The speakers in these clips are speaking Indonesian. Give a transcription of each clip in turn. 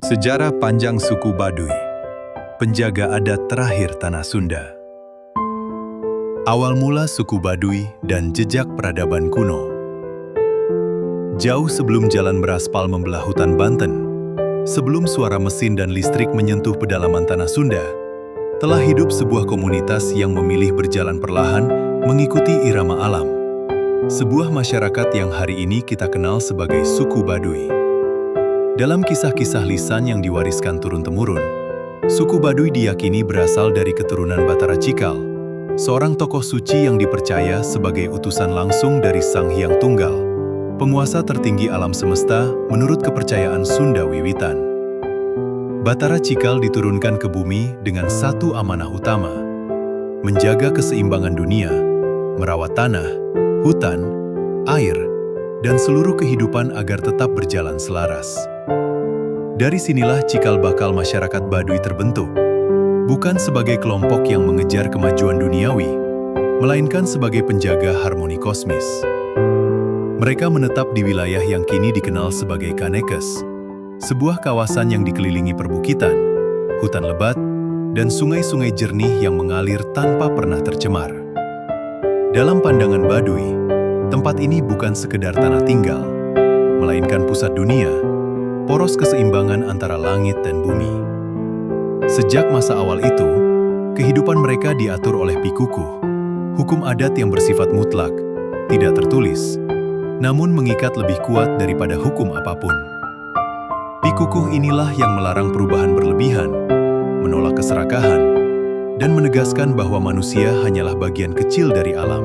Sejarah panjang suku Baduy, penjaga adat terakhir tanah Sunda. Awal mula suku Baduy dan jejak peradaban kuno. Jauh sebelum jalan beraspal membelah hutan Banten, sebelum suara mesin dan listrik menyentuh pedalaman tanah Sunda, telah hidup sebuah komunitas yang memilih berjalan perlahan mengikuti irama alam. Sebuah masyarakat yang hari ini kita kenal sebagai suku Baduy. Dalam kisah-kisah lisan yang diwariskan turun-temurun, suku Baduy diyakini berasal dari keturunan Batara Cikal, seorang tokoh suci yang dipercaya sebagai utusan langsung dari Sang Hyang Tunggal, penguasa tertinggi alam semesta menurut kepercayaan Sunda wiwitan. Batara Cikal diturunkan ke bumi dengan satu amanah utama: menjaga keseimbangan dunia, merawat tanah, hutan, air, dan seluruh kehidupan agar tetap berjalan selaras. Dari sinilah cikal bakal masyarakat Baduy terbentuk, bukan sebagai kelompok yang mengejar kemajuan duniawi, melainkan sebagai penjaga harmoni kosmis. Mereka menetap di wilayah yang kini dikenal sebagai Kanekes, sebuah kawasan yang dikelilingi perbukitan, hutan lebat, dan sungai-sungai jernih yang mengalir tanpa pernah tercemar. Dalam pandangan Baduy, tempat ini bukan sekedar tanah tinggal, melainkan pusat dunia, poros keseimbangan antara langit dan bumi. Sejak masa awal itu, kehidupan mereka diatur oleh Pikukuh, hukum adat yang bersifat mutlak, tidak tertulis, namun mengikat lebih kuat daripada hukum apapun. Pikukuh inilah yang melarang perubahan berlebihan, menolak keserakahan, dan menegaskan bahwa manusia hanyalah bagian kecil dari alam,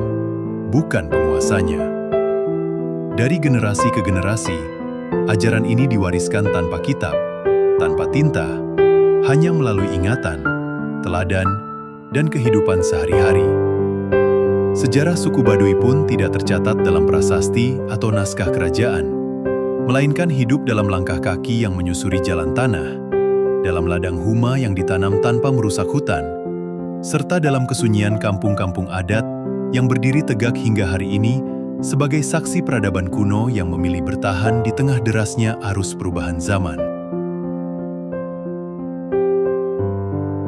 bukan penguasanya. Dari generasi ke generasi, ajaran ini diwariskan tanpa kitab, tanpa tinta, hanya melalui ingatan, teladan, dan kehidupan sehari-hari. Sejarah suku Baduy pun tidak tercatat dalam prasasti atau naskah kerajaan, melainkan hidup dalam langkah kaki yang menyusuri jalan tanah, dalam ladang huma yang ditanam tanpa merusak hutan, serta dalam kesunyian kampung-kampung adat yang berdiri tegak hingga hari ini sebagai saksi peradaban kuno yang memilih bertahan di tengah derasnya arus perubahan zaman.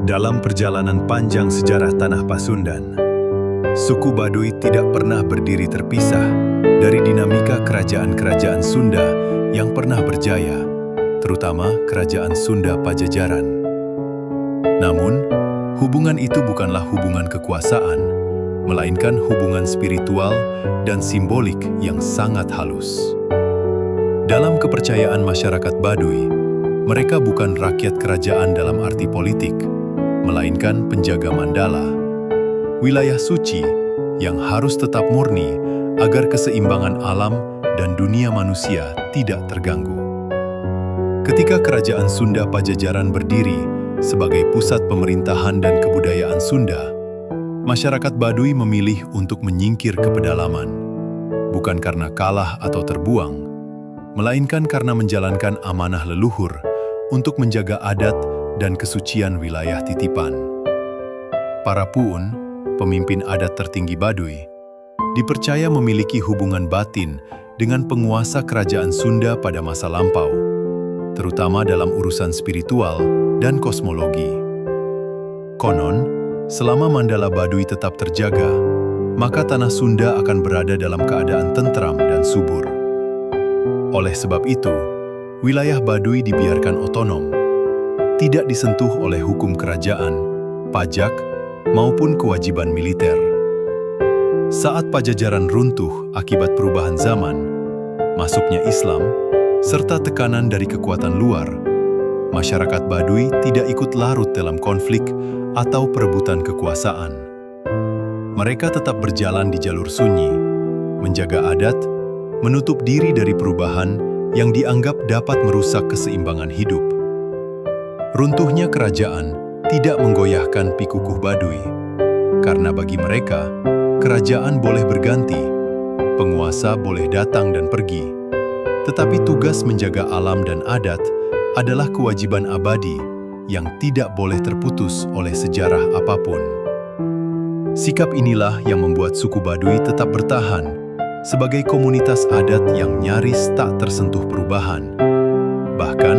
Dalam perjalanan panjang sejarah tanah Pasundan, suku Baduy tidak pernah berdiri terpisah dari dinamika kerajaan-kerajaan Sunda yang pernah berjaya, terutama Kerajaan Sunda Pajajaran. Namun, hubungan itu bukanlah hubungan kekuasaan, melainkan hubungan spiritual dan simbolik yang sangat halus. Dalam kepercayaan masyarakat Baduy, mereka bukan rakyat kerajaan dalam arti politik, melainkan penjaga mandala, wilayah suci yang harus tetap murni agar keseimbangan alam dan dunia manusia tidak terganggu. Ketika Kerajaan Sunda Pajajaran berdiri sebagai pusat pemerintahan dan kebudayaan Sunda, masyarakat Baduy memilih untuk menyingkir ke pedalaman, bukan karena kalah atau terbuang, melainkan karena menjalankan amanah leluhur untuk menjaga adat dan kesucian wilayah titipan. Para Puun, pemimpin adat tertinggi Baduy, dipercaya memiliki hubungan batin dengan penguasa kerajaan Sunda pada masa lampau, terutama dalam urusan spiritual dan kosmologi. Konon, selama mandala Baduy tetap terjaga, maka tanah Sunda akan berada dalam keadaan tentram dan subur. Oleh sebab itu, wilayah Baduy dibiarkan otonom, tidak disentuh oleh hukum kerajaan, pajak, maupun kewajiban militer. Saat Pajajaran runtuh akibat perubahan zaman, masuknya Islam, serta tekanan dari kekuatan luar, masyarakat Baduy tidak ikut larut dalam konflik atau perebutan kekuasaan. Mereka tetap berjalan di jalur sunyi, menjaga adat, menutup diri dari perubahan yang dianggap dapat merusak keseimbangan hidup. Runtuhnya kerajaan tidak menggoyahkan Pikukuh Baduy, karena bagi mereka, kerajaan boleh berganti, penguasa boleh datang dan pergi, tetapi tugas menjaga alam dan adat adalah kewajiban abadi yang tidak boleh terputus oleh sejarah apapun. Sikap inilah yang membuat suku Baduy tetap bertahan sebagai komunitas adat yang nyaris tak tersentuh perubahan. Bahkan,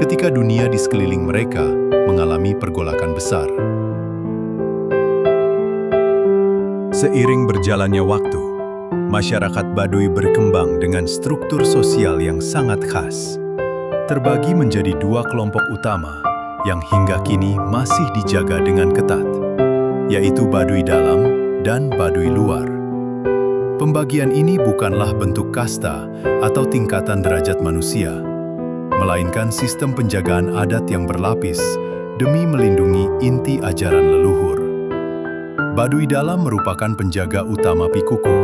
ketika dunia di sekeliling mereka mengalami pergolakan besar. Seiring berjalannya waktu, masyarakat Baduy berkembang dengan struktur sosial yang sangat khas. Terbagi menjadi dua kelompok utama yang hingga kini masih dijaga dengan ketat, yaitu Baduy dalam dan Baduy luar. Pembagian ini bukanlah bentuk kasta atau tingkatan derajat manusia, melainkan sistem penjagaan adat yang berlapis demi melindungi inti ajaran leluhur. Baduy dalam merupakan penjaga utama Pikukuh,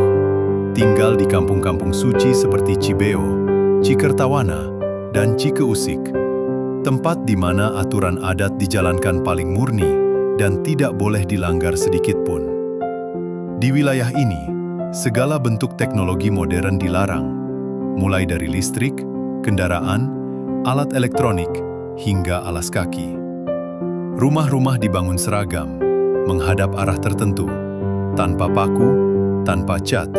tinggal di kampung-kampung suci seperti Cibeo, Cikertawana, dan Cikeusik, tempat di mana aturan adat dijalankan paling murni dan tidak boleh dilanggar sedikit pun. Di wilayah ini, segala bentuk teknologi modern dilarang, mulai dari listrik, kendaraan, alat elektronik, hingga alas kaki. Rumah-rumah dibangun seragam, menghadap arah tertentu, tanpa paku, tanpa cat,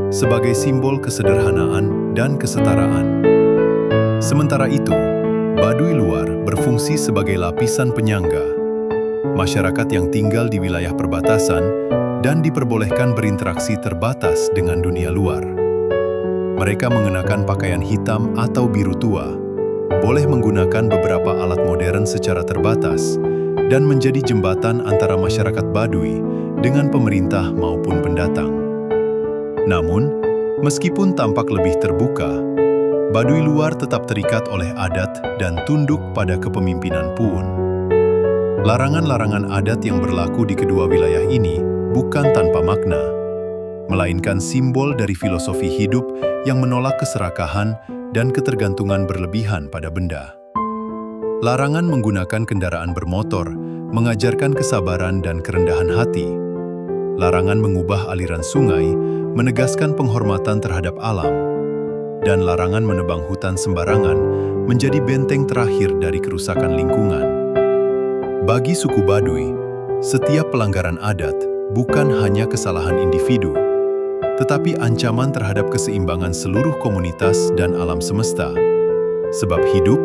sebagai simbol kesederhanaan dan kesetaraan. Sementara itu, Baduy luar berfungsi sebagai lapisan penyangga, masyarakat yang tinggal di wilayah perbatasan dan diperbolehkan berinteraksi terbatas dengan dunia luar. Mereka mengenakan pakaian hitam atau biru tua, boleh menggunakan beberapa alat modern secara terbatas, dan menjadi jembatan antara masyarakat Baduy dengan pemerintah maupun pendatang. Namun, meskipun tampak lebih terbuka, Baduy luar tetap terikat oleh adat dan tunduk pada kepemimpinan Puun. Larangan-larangan adat yang berlaku di kedua wilayah ini bukan tanpa makna, melainkan simbol dari filosofi hidup yang menolak keserakahan dan ketergantungan berlebihan pada benda. Larangan menggunakan kendaraan bermotor mengajarkan kesabaran dan kerendahan hati. Larangan mengubah aliran sungai menegaskan penghormatan terhadap alam. Dan larangan menebang hutan sembarangan menjadi benteng terakhir dari kerusakan lingkungan. Bagi suku Baduy, setiap pelanggaran adat bukan hanya kesalahan individu, tetapi ancaman terhadap keseimbangan seluruh komunitas dan alam semesta. Sebab hidup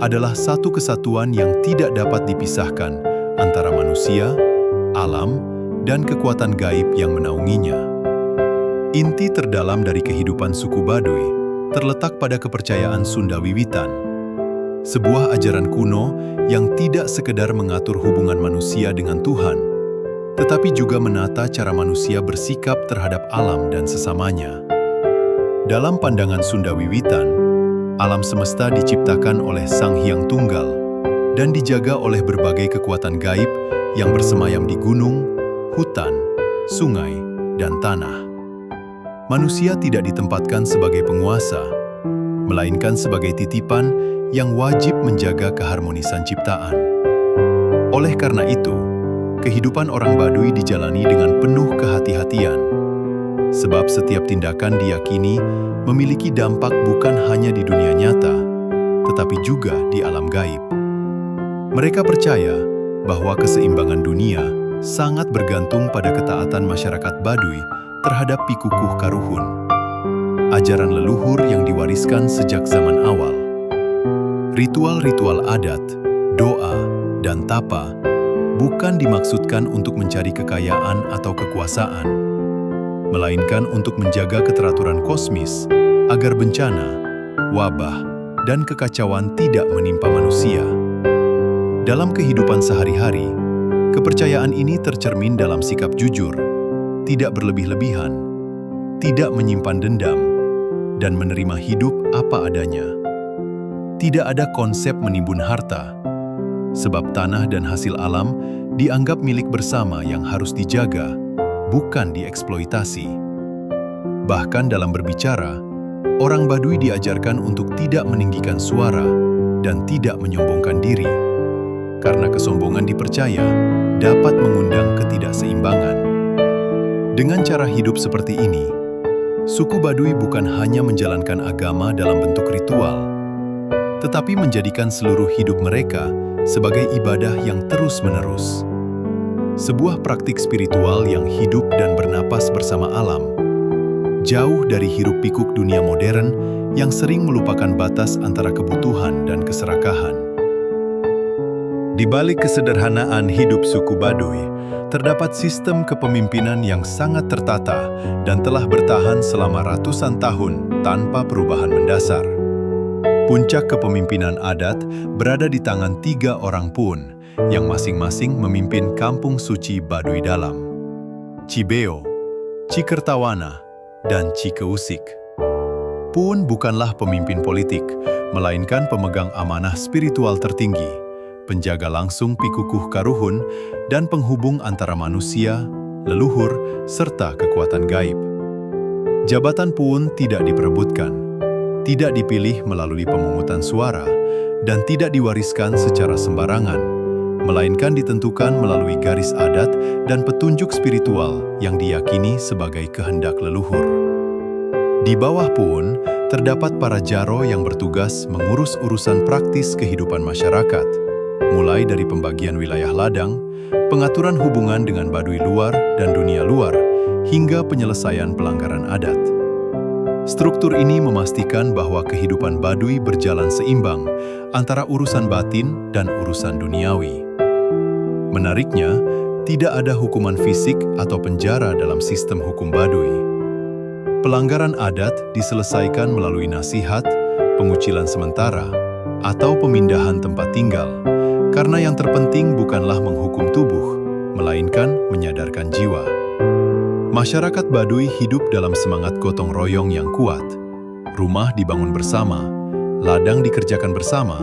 adalah satu kesatuan yang tidak dapat dipisahkan antara manusia, alam, dan kekuatan gaib yang menaunginya. Inti terdalam dari kehidupan suku Baduy terletak pada kepercayaan Sunda Wiwitan, sebuah ajaran kuno yang tidak sekedar mengatur hubungan manusia dengan Tuhan, tetapi juga menata cara manusia bersikap terhadap alam dan sesamanya. Dalam pandangan Sunda Wiwitan, alam semesta diciptakan oleh Sang Hyang Tunggal dan dijaga oleh berbagai kekuatan gaib yang bersemayam di gunung, hutan, sungai, dan tanah. Manusia tidak ditempatkan sebagai penguasa, melainkan sebagai titipan yang wajib menjaga keharmonisan ciptaan. Oleh karena itu, kehidupan orang Baduy dijalani dengan penuh kehati-hatian, sebab setiap tindakan diyakini memiliki dampak bukan hanya di dunia nyata, tetapi juga di alam gaib. Mereka percaya bahwa keseimbangan dunia sangat bergantung pada ketaatan masyarakat Baduy terhadap Pikukuh Karuhun, ajaran leluhur yang diwariskan sejak zaman awal. Ritual-ritual adat, doa, dan tapa bukan dimaksudkan untuk mencari kekayaan atau kekuasaan, melainkan untuk menjaga keteraturan kosmis agar bencana, wabah, dan kekacauan tidak menimpa manusia. Dalam kehidupan sehari-hari, kepercayaan ini tercermin dalam sikap jujur, tidak berlebih-lebihan, tidak menyimpan dendam, dan menerima hidup apa adanya. Tidak ada konsep menimbun harta, sebab tanah dan hasil alam dianggap milik bersama yang harus dijaga, bukan dieksploitasi. Bahkan dalam berbicara, orang Baduy diajarkan untuk tidak meninggikan suara dan tidak menyombongkan diri, karena kesombongan dipercaya dapat mengundang ketidakseimbangan. Dengan cara hidup seperti ini, suku Baduy bukan hanya menjalankan agama dalam bentuk ritual, tetapi menjadikan seluruh hidup mereka sebagai ibadah yang terus-menerus. Sebuah praktik spiritual yang hidup dan bernapas bersama alam, jauh dari hiruk-pikuk dunia modern yang sering melupakan batas antara kebutuhan dan keserakahan. Di balik kesederhanaan hidup suku Baduy, terdapat sistem kepemimpinan yang sangat tertata dan telah bertahan selama ratusan tahun tanpa perubahan mendasar. Puncak kepemimpinan adat berada di tangan 3 orang Pun, yang masing-masing memimpin kampung suci Baduy Dalam: Cibeo, Cikertawana, dan Cikeusik. Pun bukanlah pemimpin politik, melainkan pemegang amanah spiritual tertinggi, penjaga langsung Pikukuh Karuhun, dan penghubung antara manusia, leluhur, serta kekuatan gaib. Jabatan Pun tidak diperebutkan, tidak dipilih melalui pemungutan suara, dan tidak diwariskan secara sembarangan, melainkan ditentukan melalui garis adat dan petunjuk spiritual yang diyakini sebagai kehendak leluhur. Di bawah Pun, terdapat para jaro yang bertugas mengurus urusan praktis kehidupan masyarakat, mulai dari pembagian wilayah ladang, pengaturan hubungan dengan Baduy luar dan dunia luar, hingga penyelesaian pelanggaran adat. Struktur ini memastikan bahwa kehidupan Baduy berjalan seimbang antara urusan batin dan urusan duniawi. Menariknya, tidak ada hukuman fisik atau penjara dalam sistem hukum Baduy. Pelanggaran adat diselesaikan melalui nasihat, pengucilan sementara, atau pemindahan tempat tinggal, karena yang terpenting bukanlah menghukum tubuh, melainkan menyadarkan jiwa. Masyarakat Baduy hidup dalam semangat gotong royong yang kuat. Rumah dibangun bersama, ladang dikerjakan bersama,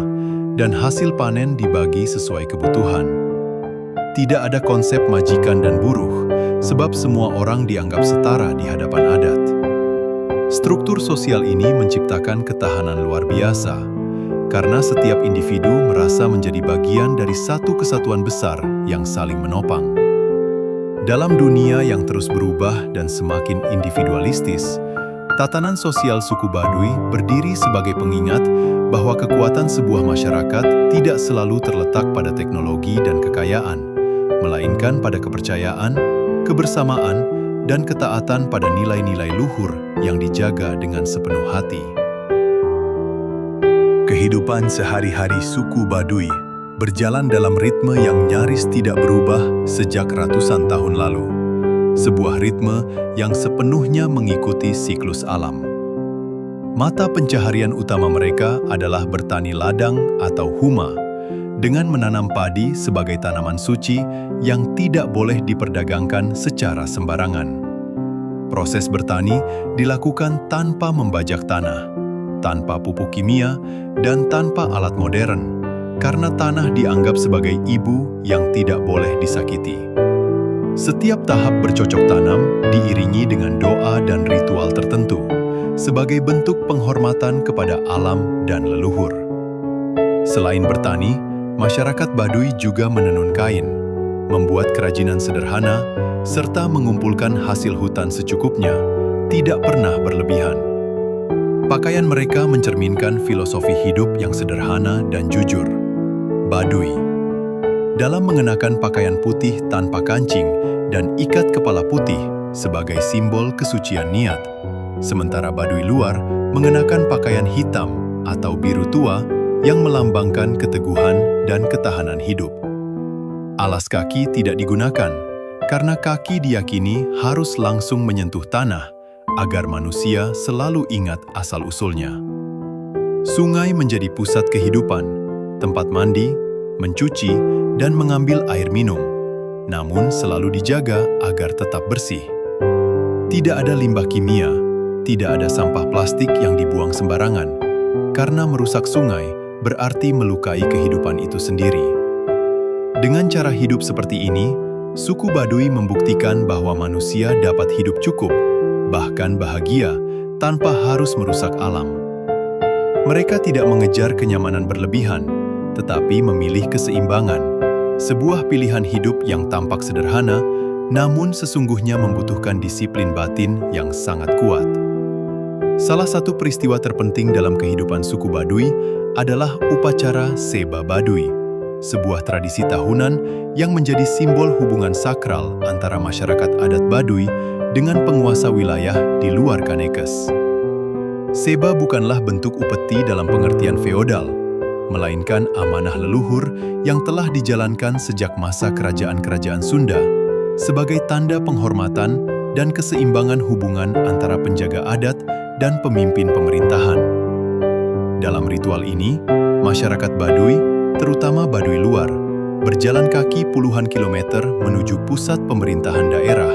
dan hasil panen dibagi sesuai kebutuhan. Tidak ada konsep majikan dan buruh, sebab semua orang dianggap setara di hadapan adat. Struktur sosial ini menciptakan ketahanan luar biasa, karena setiap individu merasa menjadi bagian dari satu kesatuan besar yang saling menopang. Dalam dunia yang terus berubah dan semakin individualistis, tatanan sosial suku Baduy berdiri sebagai pengingat bahwa kekuatan sebuah masyarakat tidak selalu terletak pada teknologi dan kekayaan, melainkan pada kepercayaan, kebersamaan, dan ketaatan pada nilai-nilai luhur yang dijaga dengan sepenuh hati. Kehidupan sehari-hari suku Baduy berjalan dalam ritme yang nyaris tidak berubah sejak ratusan tahun lalu. Sebuah ritme yang sepenuhnya mengikuti siklus alam. Mata pencaharian utama mereka adalah bertani ladang atau huma, dengan menanam padi sebagai tanaman suci yang tidak boleh diperdagangkan secara sembarangan. Proses bertani dilakukan tanpa membajak tanah, tanpa pupuk kimia, dan tanpa alat modern, karena tanah dianggap sebagai ibu yang tidak boleh disakiti. Setiap tahap bercocok tanam diiringi dengan doa dan ritual tertentu, sebagai bentuk penghormatan kepada alam dan leluhur. Selain bertani, masyarakat Baduy juga menenun kain, membuat kerajinan sederhana, serta mengumpulkan hasil hutan secukupnya, tidak pernah berlebihan. Pakaian mereka mencerminkan filosofi hidup yang sederhana dan jujur. Baduy dalam mengenakan pakaian putih tanpa kancing dan ikat kepala putih sebagai simbol kesucian niat, sementara Baduy luar mengenakan pakaian hitam atau biru tua yang melambangkan keteguhan dan ketahanan hidup. Alas kaki tidak digunakan, karena kaki diyakini harus langsung menyentuh tanah agar manusia selalu ingat asal-usulnya. Sungai menjadi pusat kehidupan, tempat mandi, mencuci, dan mengambil air minum, namun selalu dijaga agar tetap bersih. Tidak ada limbah kimia, tidak ada sampah plastik yang dibuang sembarangan, karena merusak sungai berarti melukai kehidupan itu sendiri. Dengan cara hidup seperti ini, suku Baduy membuktikan bahwa manusia dapat hidup cukup, bahkan bahagia, tanpa harus merusak alam. Mereka tidak mengejar kenyamanan berlebihan, tetapi memilih keseimbangan, sebuah pilihan hidup yang tampak sederhana, namun sesungguhnya membutuhkan disiplin batin yang sangat kuat. Salah satu peristiwa terpenting dalam kehidupan suku Baduy adalah upacara Seba Baduy, sebuah tradisi tahunan yang menjadi simbol hubungan sakral antara masyarakat adat Baduy dengan penguasa wilayah di luar Kanekes. Seba bukanlah bentuk upeti dalam pengertian feodal, melainkan amanah leluhur yang telah dijalankan sejak masa kerajaan-kerajaan Sunda sebagai tanda penghormatan dan keseimbangan hubungan antara penjaga adat dan pemimpin pemerintahan. Dalam ritual ini, masyarakat Baduy, terutama Baduy luar, berjalan kaki puluhan kilometer menuju pusat pemerintahan daerah,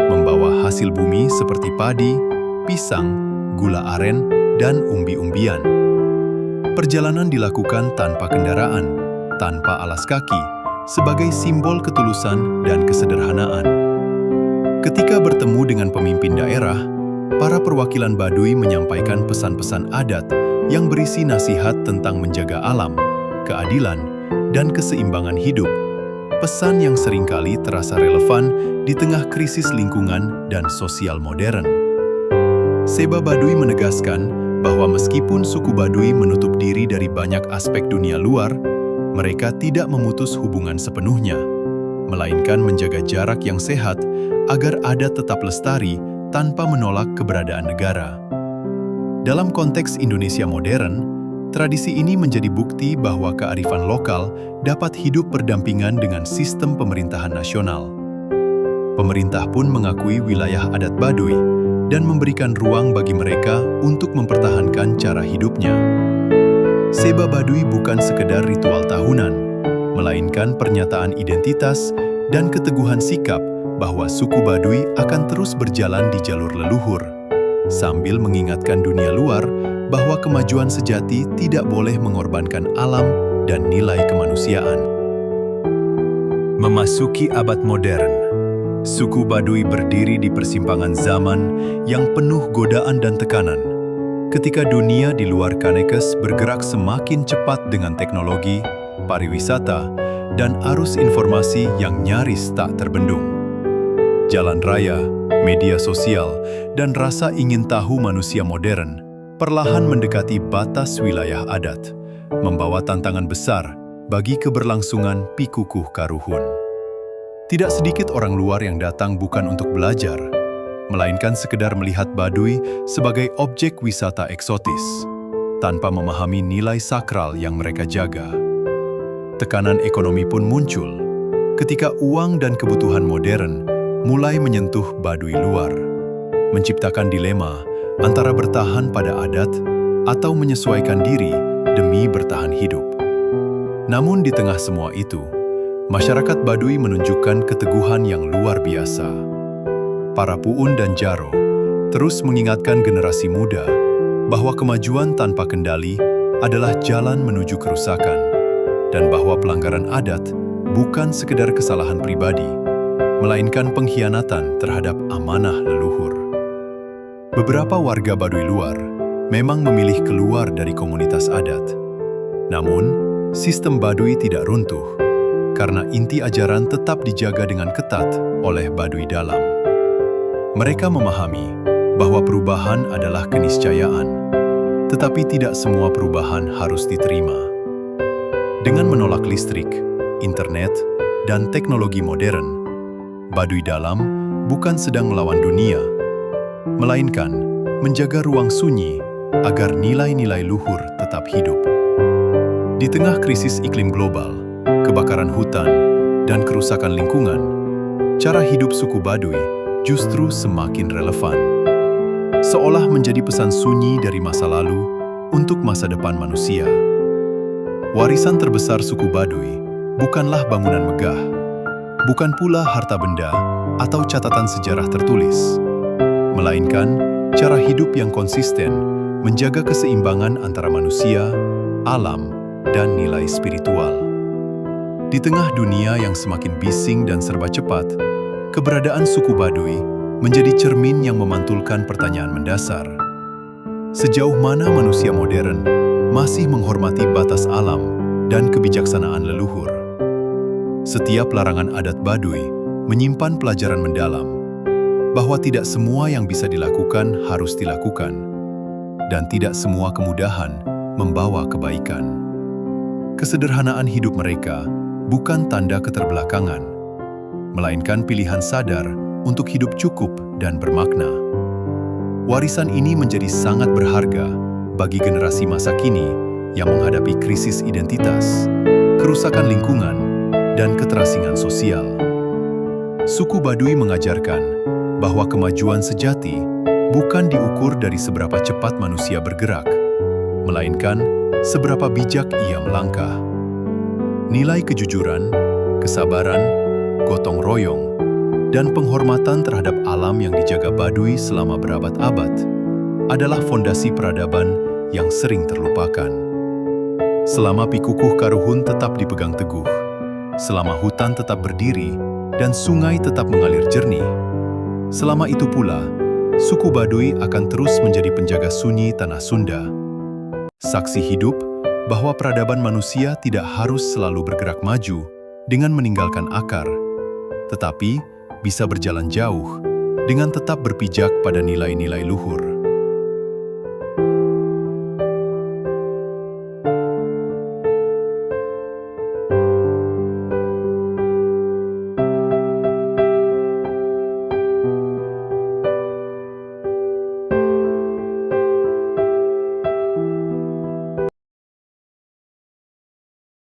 membawa hasil bumi seperti padi, pisang, gula aren, dan umbi-umbian. Perjalanan dilakukan tanpa kendaraan, tanpa alas kaki, sebagai simbol ketulusan dan kesederhanaan. Ketika bertemu dengan pemimpin daerah, para perwakilan Baduy menyampaikan pesan-pesan adat yang berisi nasihat tentang menjaga alam, keadilan, dan keseimbangan hidup. Pesan yang seringkali terasa relevan di tengah krisis lingkungan dan sosial modern. Seba Baduy menegaskan bahwa meskipun suku Baduy menutup diri dari banyak aspek dunia luar, mereka tidak memutus hubungan sepenuhnya, melainkan menjaga jarak yang sehat agar adat tetap lestari tanpa menolak keberadaan negara. Dalam konteks Indonesia modern, tradisi ini menjadi bukti bahwa kearifan lokal dapat hidup berdampingan dengan sistem pemerintahan nasional. Pemerintah pun mengakui wilayah adat Baduy dan memberikan ruang bagi mereka untuk mempertahankan cara hidupnya. Seba Baduy bukan sekedar ritual tahunan, melainkan pernyataan identitas dan keteguhan sikap bahwa suku Baduy akan terus berjalan di jalur leluhur, sambil mengingatkan dunia luar bahwa kemajuan sejati tidak boleh mengorbankan alam dan nilai kemanusiaan. Memasuki abad modern, suku Baduy berdiri di persimpangan zaman yang penuh godaan dan tekanan. Ketika dunia di luar Kanekes bergerak semakin cepat dengan teknologi, pariwisata, dan arus informasi yang nyaris tak terbendung. Jalan raya, media sosial, dan rasa ingin tahu manusia modern perlahan mendekati batas wilayah adat, membawa tantangan besar bagi keberlangsungan Pikukuh Karuhun. Tidak sedikit orang luar yang datang bukan untuk belajar, melainkan sekedar melihat Baduy sebagai objek wisata eksotis, tanpa memahami nilai sakral yang mereka jaga. Tekanan ekonomi pun muncul ketika uang dan kebutuhan modern mulai menyentuh Baduy luar, menciptakan dilema antara bertahan pada adat atau menyesuaikan diri demi bertahan hidup. Namun di tengah semua itu, masyarakat Baduy menunjukkan keteguhan yang luar biasa. Para Puun dan Jaro terus mengingatkan generasi muda bahwa kemajuan tanpa kendali adalah jalan menuju kerusakan, dan bahwa pelanggaran adat bukan sekedar kesalahan pribadi, melainkan pengkhianatan terhadap amanah leluhur. Beberapa warga Baduy luar memang memilih keluar dari komunitas adat. Namun, sistem Baduy tidak runtuh, karena inti ajaran tetap dijaga dengan ketat oleh Baduy dalam. Mereka memahami bahwa perubahan adalah keniscayaan, tetapi tidak semua perubahan harus diterima. Dengan menolak listrik, internet, dan teknologi modern, Baduy dalam bukan sedang melawan dunia, melainkan menjaga ruang sunyi agar nilai-nilai luhur tetap hidup. Di tengah krisis iklim global, kebakaran hutan, dan kerusakan lingkungan, cara hidup suku Baduy justru semakin relevan. Seolah menjadi pesan sunyi dari masa lalu untuk masa depan manusia. Warisan terbesar suku Baduy bukanlah bangunan megah, bukan pula harta benda atau catatan sejarah tertulis, melainkan cara hidup yang konsisten menjaga keseimbangan antara manusia, alam, dan nilai spiritual. Di tengah dunia yang semakin bising dan serba cepat, keberadaan suku Baduy menjadi cermin yang memantulkan pertanyaan mendasar. Sejauh mana manusia modern masih menghormati batas alam dan kebijaksanaan leluhur? Setiap larangan adat Baduy menyimpan pelajaran mendalam, bahwa tidak semua yang bisa dilakukan harus dilakukan, dan tidak semua kemudahan membawa kebaikan. Kesederhanaan hidup mereka bukan tanda keterbelakangan, melainkan pilihan sadar untuk hidup cukup dan bermakna. Warisan ini menjadi sangat berharga bagi generasi masa kini yang menghadapi krisis identitas, kerusakan lingkungan, dan keterasingan sosial. Suku Baduy mengajarkan bahwa kemajuan sejati bukan diukur dari seberapa cepat manusia bergerak, melainkan seberapa bijak ia melangkah. Nilai kejujuran, kesabaran, gotong royong, dan penghormatan terhadap alam yang dijaga Baduy selama berabad-abad adalah fondasi peradaban yang sering terlupakan. Selama Pikukuh Karuhun tetap dipegang teguh, selama hutan tetap berdiri dan sungai tetap mengalir jernih, selama itu pula, suku Baduy akan terus menjadi penjaga sunyi tanah Sunda. Saksi hidup bahwa peradaban manusia tidak harus selalu bergerak maju dengan meninggalkan akar, tetapi bisa berjalan jauh dengan tetap berpijak pada nilai-nilai luhur.